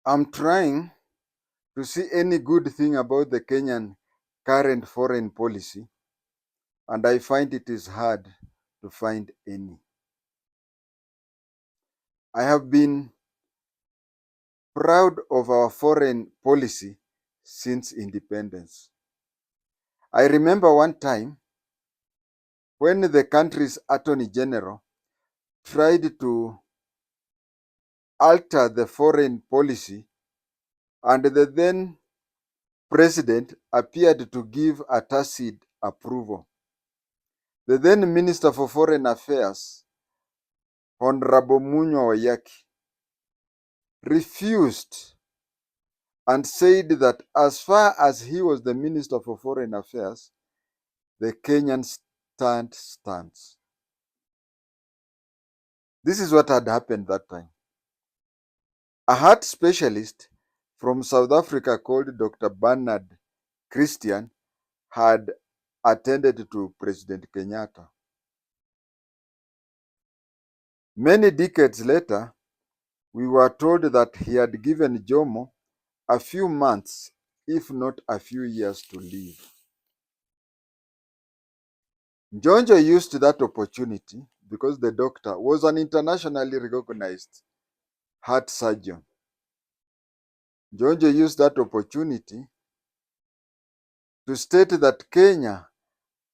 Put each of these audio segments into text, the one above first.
I'm trying to see any good thing about the Kenyan current foreign policy, and I find it is hard to find any. I have been proud of our foreign policy since independence. I remember one time when the country's attorney general tried to alter the foreign policy, and the then president appeared to give a tacit approval. The then Minister for Foreign Affairs, Honorable Munyo Oyaki, refused and said that as far as he was the Minister for Foreign Affairs, the Kenyan stand stands. This is what had happened that time. A heart specialist from South Africa called Dr. Bernard Christian had attended to President Kenyatta. Many decades later, we were told that he had given Jomo a few months, if not a few years, to live. Njonjo used that opportunity because the doctor was an internationally recognized heart surgeon. Njonjo used that opportunity to state that Kenya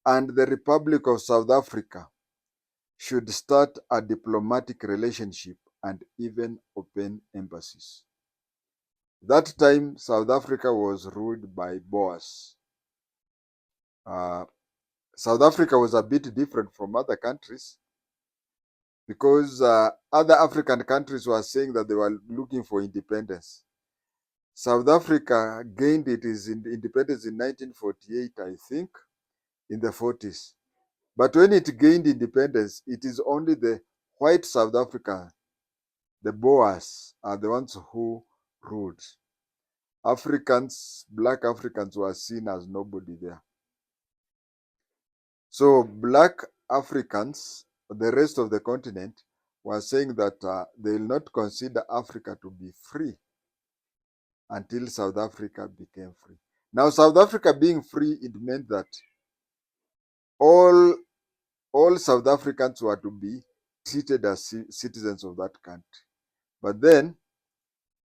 and the Republic of South Africa should start a diplomatic relationship and even open embassies. That time, South Africa was ruled by Boers. South Africa was a bit different from other countries because other African countries were saying that they were looking for independence. South Africa gained its independence in 1948, I think, in the 40s. But when it gained independence, it is only the white South Africa, the Boers, are the ones who ruled. Africans, black Africans were seen as nobody there. So black Africans, the rest of the continent, were saying that they will not consider Africa to be free until South Africa became free. Now, South Africa being free, it meant that all, all South Africans were to be treated as citizens of that country. But then,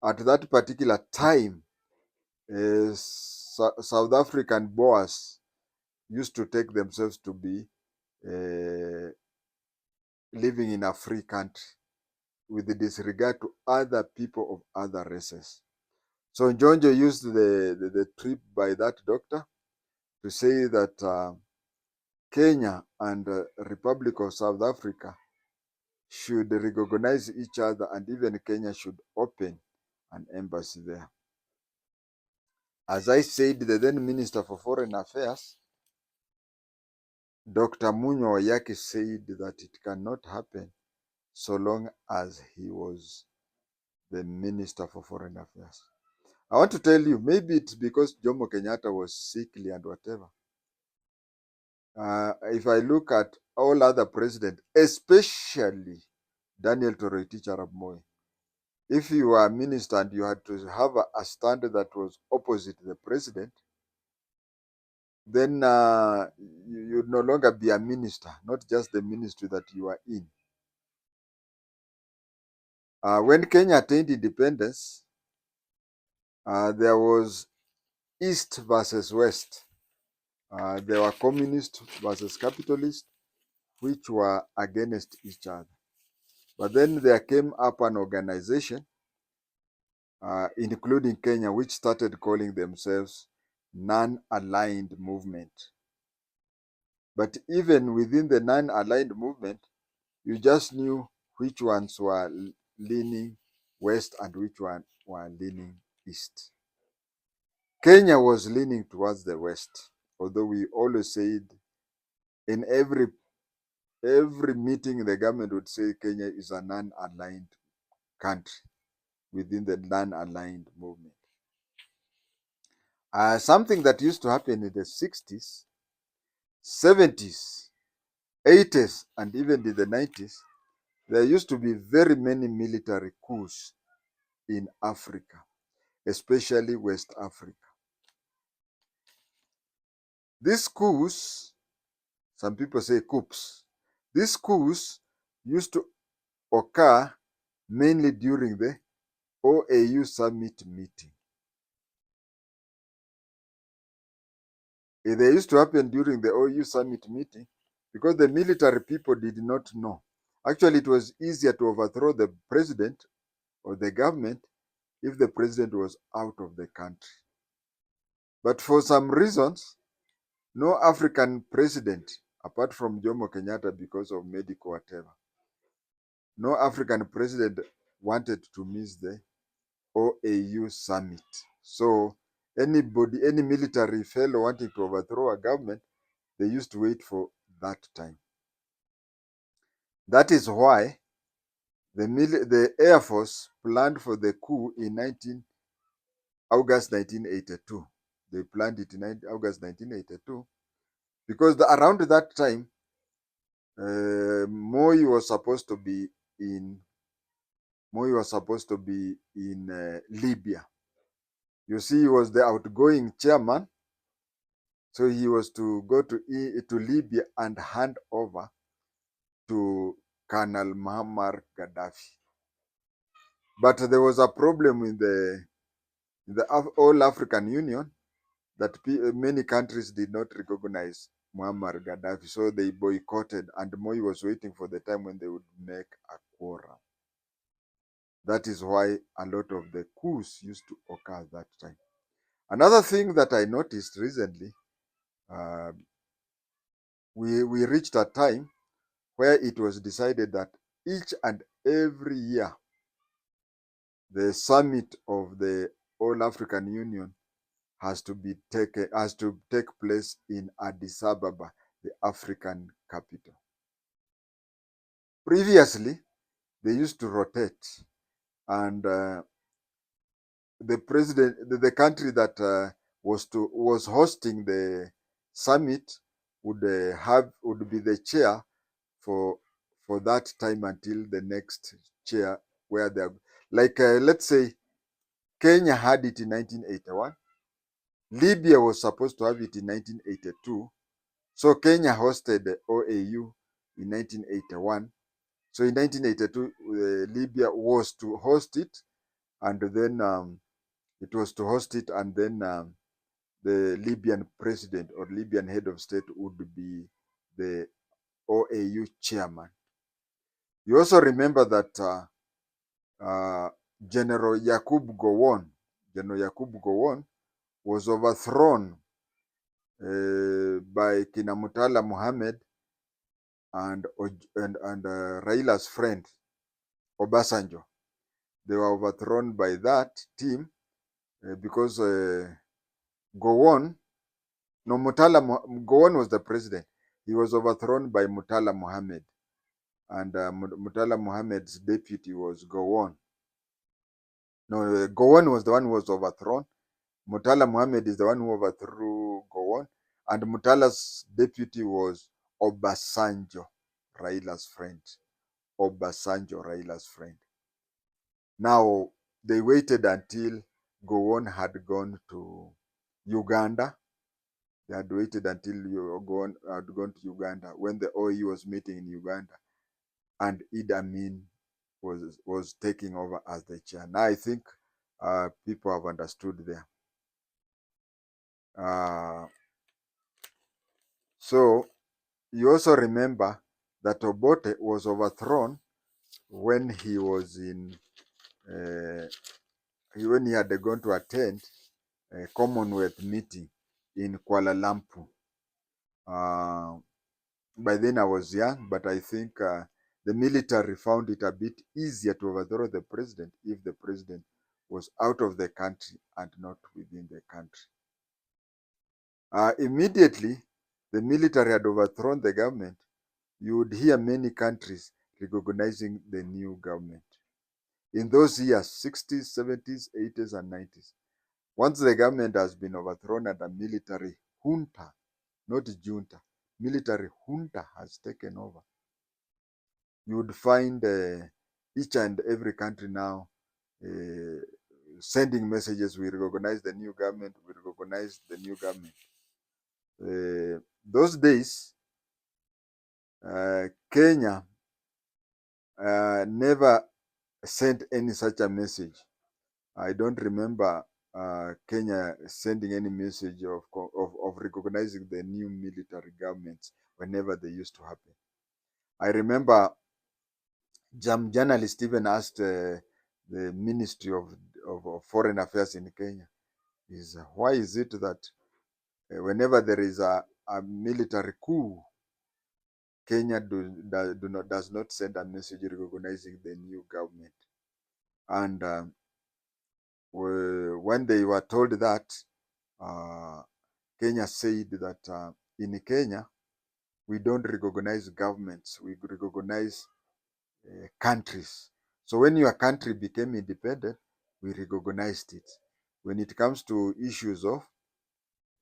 at that particular time, South African Boers used to take themselves to be living in a free country with disregard to other people of other races. So Njonjo used the trip by that doctor to say that Kenya and Republic of South Africa should recognize each other, and even Kenya should open an embassy there. As I said, the then Minister for Foreign Affairs, Dr. Munyo Oyaki, said that it cannot happen so long as he was the Minister for Foreign Affairs. I want to tell you, maybe it's because Jomo Kenyatta was sickly and whatever. If I look at all other presidents, especially Daniel Toroitich arap Moi, if you were a minister and you had to have a stand that was opposite the president, then you'd no longer be a minister, not just the ministry that you are in. When Kenya attained independence, there was East versus West. There were communist versus capitalist, which were against each other. But then there came up an organization, including Kenya, which started calling themselves non-aligned movement. But even within the non-aligned movement, you just knew which ones were leaning west and which one were leaning east. Kenya was leaning towards the west, although we always said in every meeting the government would say Kenya is a non-aligned country within the non-aligned movement. Something that used to happen in the 60s, 70s, 80s, and even in the 90s, there used to be very many military coups in Africa. especially West Africa. These coups, some people say coups, these coups used to occur mainly during the OAU summit meeting. They used to happen during the OAU summit meeting because the military people did not know. Actually, it was easier to overthrow the president or the government if the president was out of the country. But for some reasons, no African president, apart from Jomo Kenyatta because of medical whatever, no African president wanted to miss the OAU summit. So anybody, any military fellow wanting to overthrow a government, they used to wait for that time. That is why the Air Force planned for the coup in August 1982. They planned it in August 1982 because around that time, Moi was supposed to be in Libya. You see, he was the outgoing chairman, so he was to go to Libya and hand over to Colonel Muammar Gaddafi. But there was a problem in the All African Union that many countries did not recognize Muammar Gaddafi, so they boycotted, and Moi was waiting for the time when they would make a quorum. That is why a lot of the coups used to occur at that time. Another thing that I noticed recently, we reached a time where it was decided that each and every year, the summit of the All African Union has to take place in Addis Ababa, the African capital. Previously, they used to rotate, and the country that was hosting the summit would be the chair for that time until the next chair, where they are, like let's say Kenya had it in 1981. Libya was supposed to have it in 1982. So Kenya hosted the OAU in 1981. So in 1982, Libya was to host it, and then the Libyan president or Libyan head of state would be the OAU chairman. You also remember that General Yakub Gowon was overthrown by Kina Mutala Muhammad and Raila's friend Obasanjo. They were overthrown by that team because Gowon was the president. He was overthrown by Mutala Muhammad, and Mutala Muhammad's deputy was Gowon. No, Gowon was the one who was overthrown. Mutala Muhammad is the one who overthrew Gowon, and Mutala's deputy was Obasanjo, Raila's friend. Obasanjo, Raila's friend. Now, they waited until Gowon had gone to Uganda. They had waited until Gowon had gone to Uganda when the OAU was meeting in Uganda, and Idi Amin was taking over as the chair. Now, I think people have understood there. So, you also remember that Obote was overthrown when he was when he had gone to attend a Commonwealth meeting in Kuala Lumpur. By then I was young, but I think the military found it a bit easier to overthrow the president if the president was out of the country and not within the country. Immediately, the military had overthrown the government. You would hear many countries recognizing the new government. In those years, 60s, 70s, 80s, and 90s, once the government has been overthrown and a military junta, not junta, military junta has taken over, you would find each and every country now sending messages, we recognize the new government, we recognize the new government. Those days, Kenya never sent any such a message. I don't remember Kenya sending any message of recognizing the new military governments whenever they used to happen. I remember journalist even asked the Ministry of Foreign Affairs in Kenya, why is it that whenever there is a military coup, Kenya does not send a message recognizing the new government? And when they were told that, Kenya said that in Kenya, we don't recognize governments, we recognize countries. So when your country became independent, we recognized it. When it comes to issues of,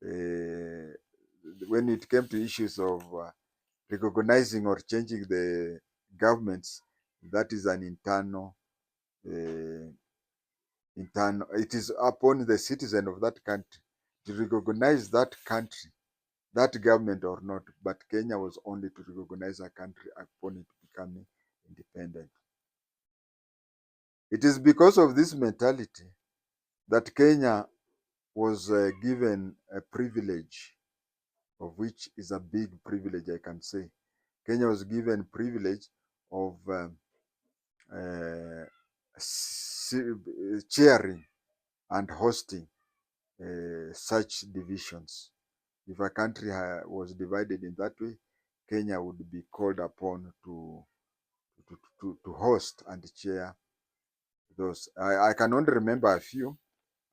when it came to issues of recognizing or changing the governments, that is an internal, it is upon the citizen of that country to recognize that country, that government or not. But Kenya was only to recognize a country upon it becoming independent. It is because of this mentality that Kenya was given a privilege, of which is a big privilege, I can say. Kenya was given privilege of chairing and hosting such divisions. If a country was divided in that way, Kenya would be called upon to host and chair those. I can only remember a few.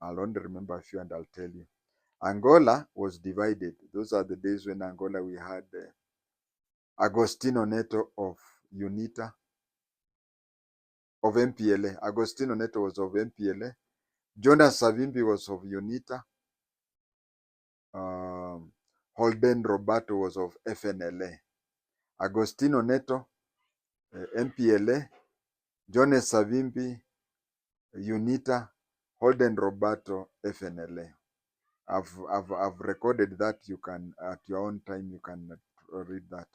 I'll only remember a few and I'll tell you. Angola was divided. Those are the days when Angola we had Agostino Neto of UNITA, of MPLA. Agostino Neto was of MPLA. Jonas Savimbi was of UNITA. Holden Roberto was of FNLA. Agostino Neto, MPLA. Jonas Savimbi, UNITA. Holden Roberto, FNLA. I've recorded that. You can, at your own time, you can read that.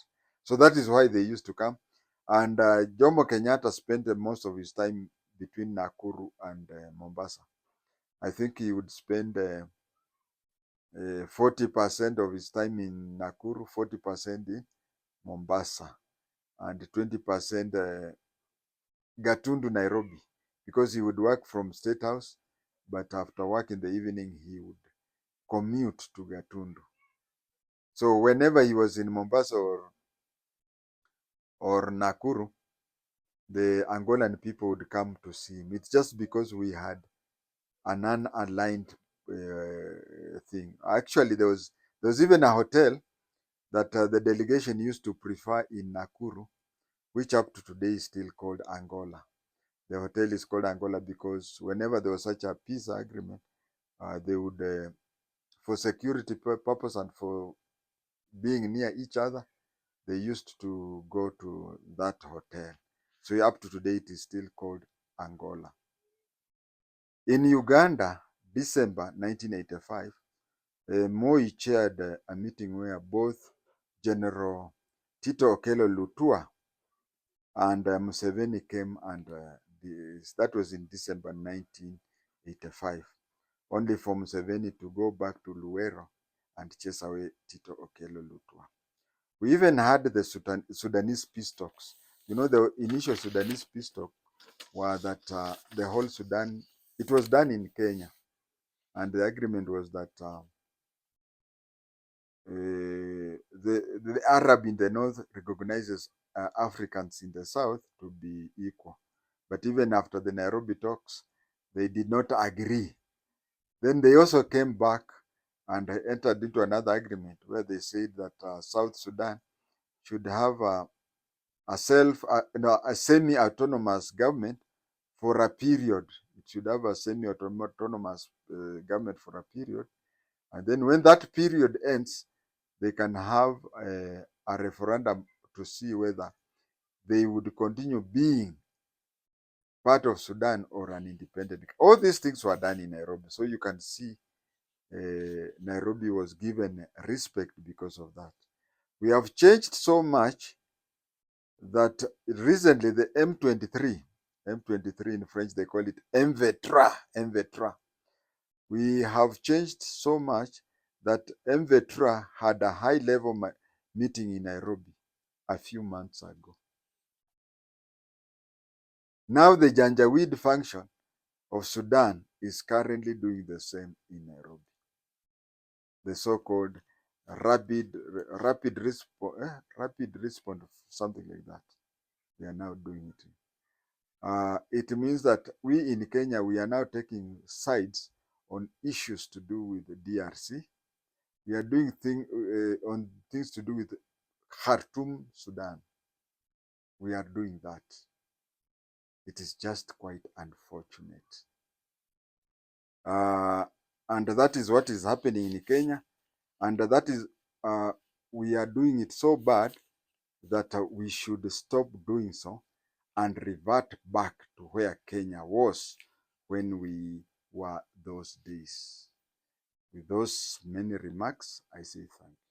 So that is why they used to come. And Jomo Kenyatta spent most of his time between Nakuru and Mombasa. I think he would spend 40% of his time in Nakuru, 40% in Mombasa, and 20% Gatundu, Nairobi, because he would work from State House, but after work in the evening, he would commute to Gatundu. So whenever he was in Mombasa or Nakuru, the Angolan people would come to see him. It's just because we had an unaligned thing. Actually, there was even a hotel that the delegation used to prefer in Nakuru, which up to today is still called Angola. The hotel is called Angola because whenever there was such a peace agreement, they would, for security purpose and for being near each other, they used to go to that hotel. So up to today, it is still called Angola. In Uganda, December 1985, Moi chaired a meeting where both General Tito Okello Lutua and Museveni came, and that was in December 1985, only for Museveni to go back to Luwero and chase away Tito Okello Lutua. We even had the Sudanese peace talks. You know, the initial Sudanese peace talk were that the whole Sudan, it was done in Kenya, and the agreement was that the Arab in the north recognizes Africans in the south to be equal. But even after the Nairobi talks, they did not agree. Then they also came back and entered into another agreement where they said that South Sudan should have a semi-autonomous government for a period. It should have a semi-autonomous government for a period. And then when that period ends, they can have a referendum to see whether they would continue being part of Sudan or an independent. All these things were done in Nairobi. So you can see Nairobi was given respect because of that. We have changed so much that recently the M23 in French, they call it M23. We have changed so much that M23 had a high-level meeting in Nairobi a few months ago. Now the Janjaweed function of Sudan is currently doing the same in Nairobi. The so-called rapid response, something like that. They are now doing it. It means that we in Kenya, we are now taking sides on issues to do with the DRC. We are doing on things to do with Khartoum, Sudan. We are doing that. It is just quite unfortunate. And that is what is happening in Kenya. And that is, we are doing it so bad that we should stop doing so and revert back to where Kenya was when we were those days. With those many remarks, I say thank you.